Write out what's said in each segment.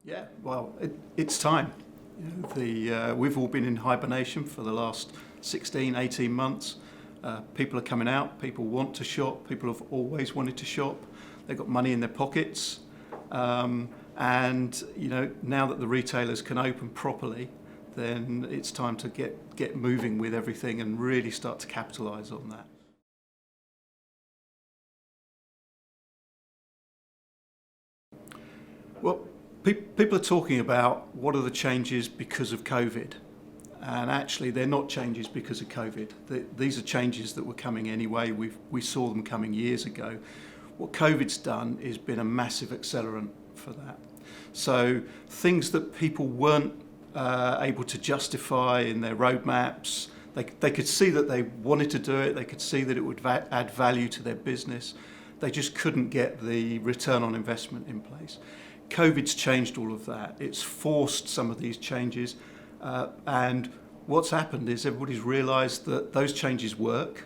Yeah, well, it's time. We've all been in hibernation for the last 16, 18 months. People are coming out, people want to shop, people have always wanted to shop. They've got money in their pockets. And now that the retailers can open properly, then it's time to get moving with everything and really start to capitalise on that. Well, people are talking about what are the changes because of COVID. And actually, they're not changes because of COVID. These are changes that were coming anyway. We saw them coming years ago. What COVID's done is been a massive accelerant for that. So things that people weren't able to justify in their roadmaps, they could see that they wanted to do it, they could see that it would add value to their business. They just couldn't get the return on investment in place. COVID's changed all of that. It's forced some of these changes. And what's happened is everybody's realised that those changes work.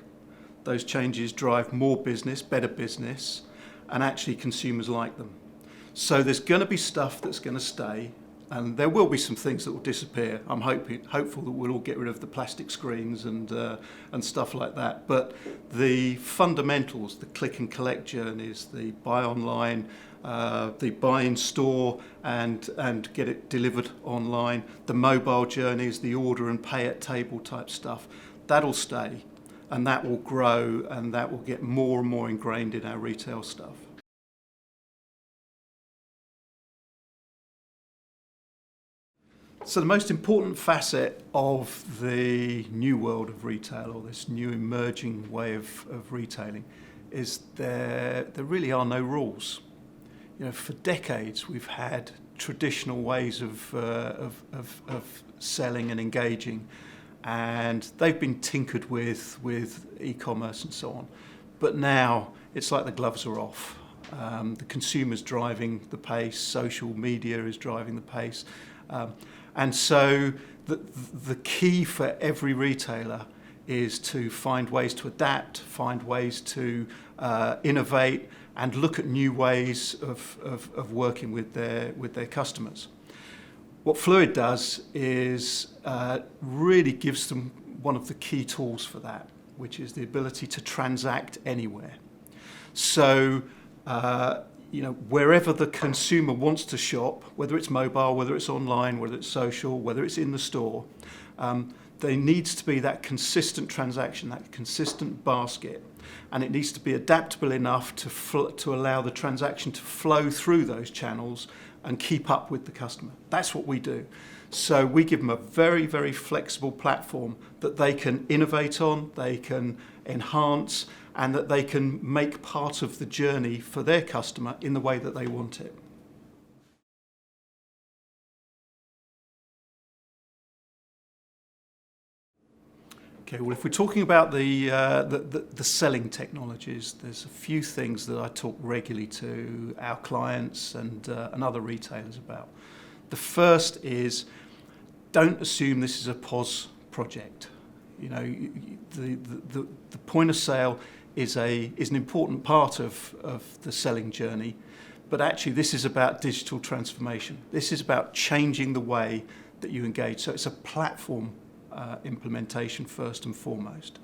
Those changes drive more business, better business, and actually consumers like them. So there's going to be stuff that's going to stay, and there will be some things that will disappear. I'm hopeful that we'll all get rid of the plastic screens and stuff like that. But the fundamentals, the click and collect journeys, the buy online, the buy in store and get it delivered online, the mobile journeys, the order and pay at table type stuff, that'll stay, and that will grow, and that will get more and more ingrained in our retail stuff. So the most important facet of the new world of retail, or this new emerging way of retailing, is there really are no rules. For decades we've had traditional ways of selling and engaging, and they've been tinkered with e-commerce and so on. But now it's like the gloves are off. The consumer's driving the pace, social media is driving the pace. And so the key for every retailer is to find ways to adapt, find ways to innovate, and look at new ways of working with their customers. What Flooid does is really gives them one of the key tools for that, which is the ability to transact anywhere. So wherever the consumer wants to shop, whether it's mobile, whether it's online, whether it's social, whether it's in the store, there needs to be that consistent transaction, that consistent basket, and it needs to be adaptable enough to allow the transaction to flow through those channels and keep up with the customer. That's what we do. So we give them a very, very flexible platform that they can innovate on, they can enhance, and that they can make part of the journey for their customer in the way that they want it. Okay, well, if we're talking about the selling technologies, there's a few things that I talk regularly to our clients and other retailers about. The first is, don't assume this is a POS project. The point of sale is an important part of the selling journey, but actually this is about digital transformation. This is about changing the way that you engage. So it's a platform implementation first and foremost.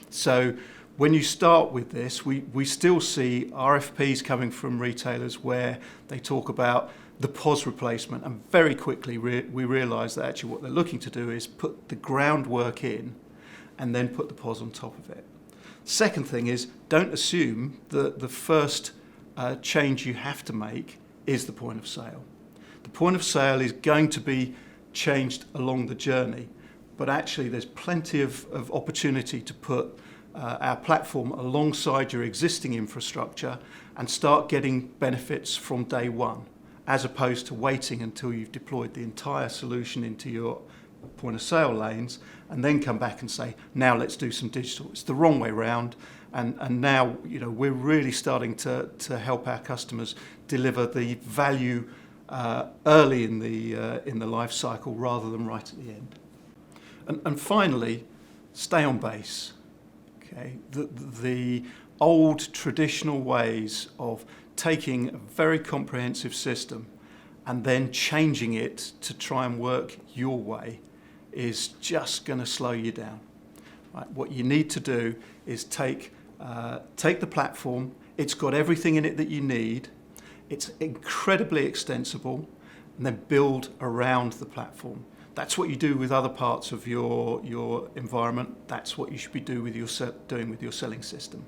So when you start with this, we still see RFPs coming from retailers where they talk about the POS replacement, and very quickly we realise that actually what they're looking to do is put the groundwork in and then put the POS on top of it. Second thing is, don't assume that the first change you have to make is the point of sale. The point of sale is going to be changed along the journey, but actually there's plenty of opportunity to put our platform alongside your existing infrastructure and start getting benefits from day one, as opposed to waiting until you've deployed the entire solution into your point of sale lanes and then come back and say, now let's do some digital. It's the wrong way round, and now we're really starting to help our customers deliver the value early in the life cycle rather than right at the end. And finally, stay on base. Okay, the old traditional ways of taking a very comprehensive system and then changing it to try and work your way is just going to slow you down. Right? What you need to do is take the platform. It's got everything in it that you need. It's incredibly extensible, and then build around the platform. That's what you do with other parts of your environment. That's what you should be doing with your selling system.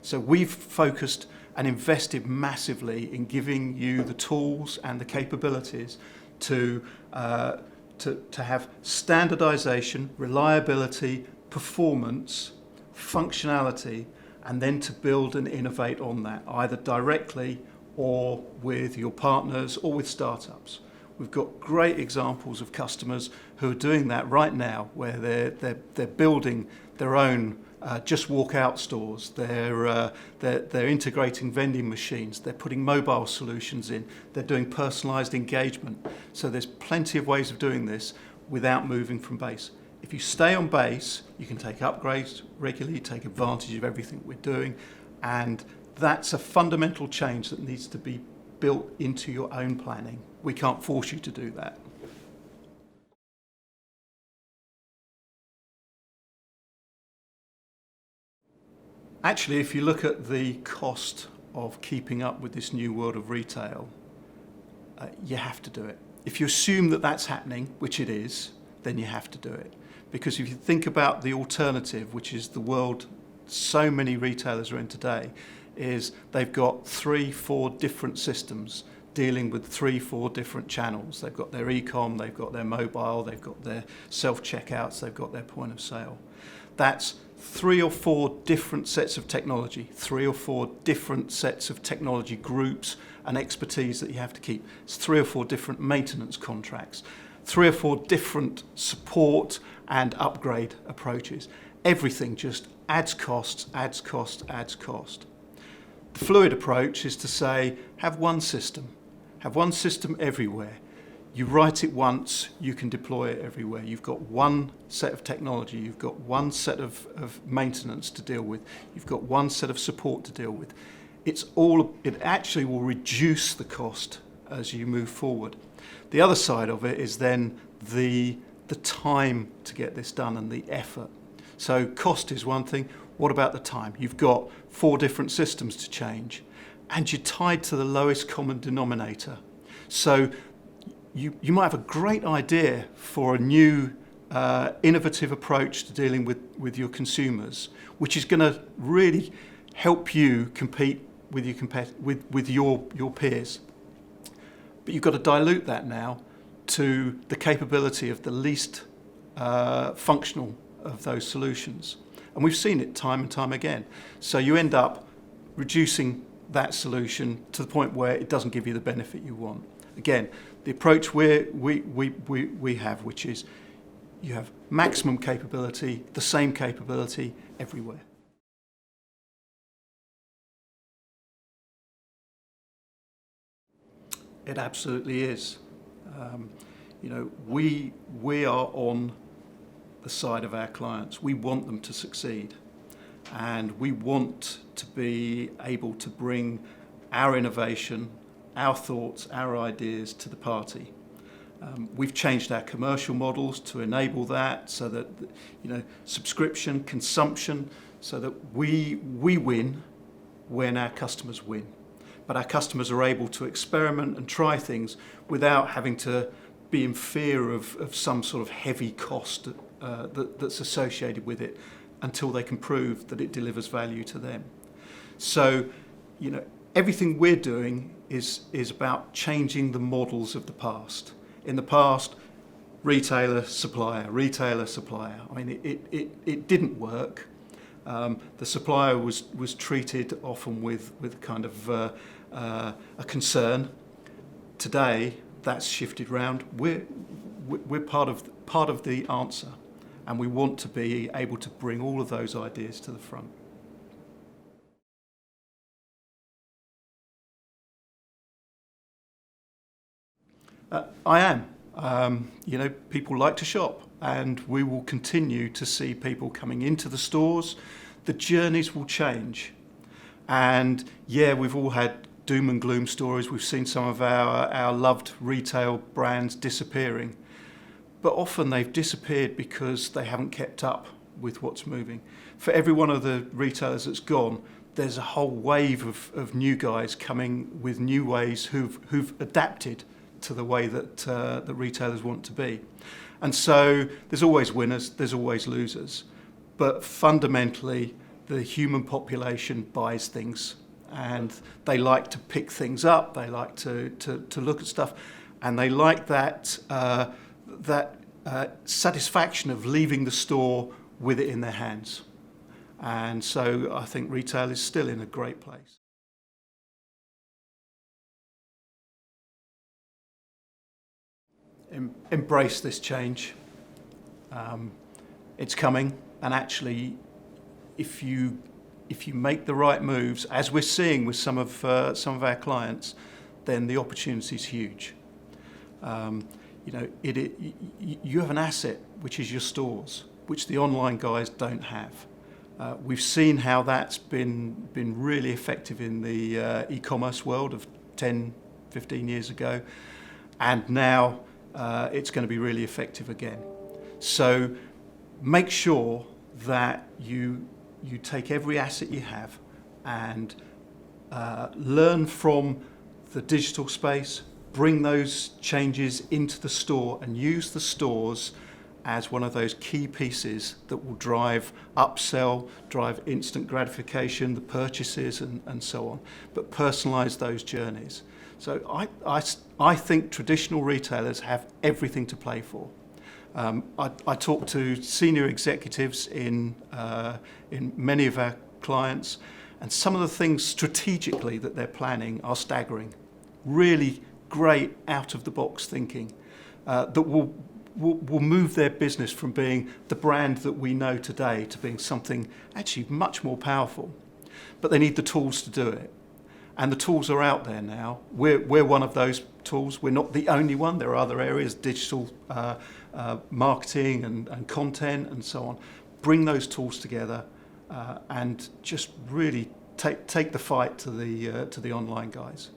So we've focused and invested massively in giving you the tools and the capabilities to have standardization, reliability, performance, functionality, and then to build and innovate on that, either directly or with your partners or with startups. We've got great examples of customers who are doing that right now, where they're building their own just walk out stores. They're integrating vending machines. They're putting mobile solutions in. They're doing personalised engagement. So there's plenty of ways of doing this without moving from base. If you stay on base, you can take upgrades regularly, take advantage of everything we're doing, and that's a fundamental change that needs to be built into your own planning. We can't force you to do that. Actually, if you look at the cost of keeping up with this new world of retail, you have to do it. If you assume that that's happening, which it is, then you have to do it. Because if you think about the alternative, which is the world so many retailers are in today, is they've got 3-4 different systems dealing with 3-4 different channels. They've got their e-com, they've got their mobile, they've got their self-checkouts, they've got their point of sale. That's 3 or 4 different sets of technology, 3 or 4 different sets of technology groups and expertise that you have to keep. It's 3 or 4 different maintenance contracts, 3 or 4 different support and upgrade approaches. Everything just adds costs, adds cost, adds cost. The Flooid approach is to say, have one system everywhere. You write it once, you can deploy it everywhere. You've got one set of technology, you've got one set of maintenance to deal with, you've got one set of support to deal with. It actually will reduce the cost as you move forward. The other side of it is then the time to get this done and the effort. So cost is one thing. What about the time? You've got 4 different systems to change, and you're tied to the lowest common denominator. So you might have a great idea for a new innovative approach to dealing with your consumers, which is going to really help you compete with your peers. But you've got to dilute that now to the capability of the least functional of those solutions. And we've seen it time and time again. So you end up reducing that solution to the point where it doesn't give you the benefit you want. Again, the approach we have, which is you have maximum capability, the same capability everywhere. It absolutely is. We are on the side of our clients. We want them to succeed, and we want to be able to bring our innovation, our thoughts, our ideas to the party. We've changed our commercial models to enable that, so that subscription, consumption, so that we win when our customers win. But our customers are able to experiment and try things without having to be in fear of some sort of heavy cost that's associated with it, until they can prove that it delivers value to them. So, everything we're doing is about changing the models of the past. In the past, retailer, supplier. I mean, it didn't work. The supplier was treated often with kind of a concern. Today, that's shifted round. We're part of the answer, and we want to be able to bring all of those ideas to the front. I am. People like to shop, and we will continue to see people coming into the stores. The journeys will change, and we've all had doom and gloom stories. We've seen some of our loved retail brands disappearing. But often they've disappeared because they haven't kept up with what's moving. For every one of the retailers that's gone, there's a whole wave of new guys coming with new ways who've adapted to the way that the retailers want to be. And so there's always winners, there's always losers. But fundamentally, the human population buys things, and they like to pick things up, they like to look at stuff, and they like that satisfaction of leaving the store with it in their hands. And so I think retail is still in a great place. Embrace this change. It's coming, and actually, if you make the right moves, as we're seeing with some of our clients, then the opportunity is huge. You have an asset which is your stores, which the online guys don't have. We've seen how that's been really effective in the e-commerce world of 10, 15 years ago, and now it's going to be really effective again. So make sure that you take every asset you have and learn from the digital space, bring those changes into the store, and use the stores as one of those key pieces that will drive upsell, drive instant gratification, the purchases, and so on. But personalise those journeys. So I think traditional retailers have everything to play for. I talk to senior executives in many of our clients, and some of the things strategically that they're planning are staggering. Really great out-of-the-box thinking that will move their business from being the brand that we know today to being something actually much more powerful. But they need the tools to do it. And the tools are out there now. We're one of those tools. We're not the only one. There are other areas, digital marketing and content and so on. Bring those tools together and just really take the fight to the online guys.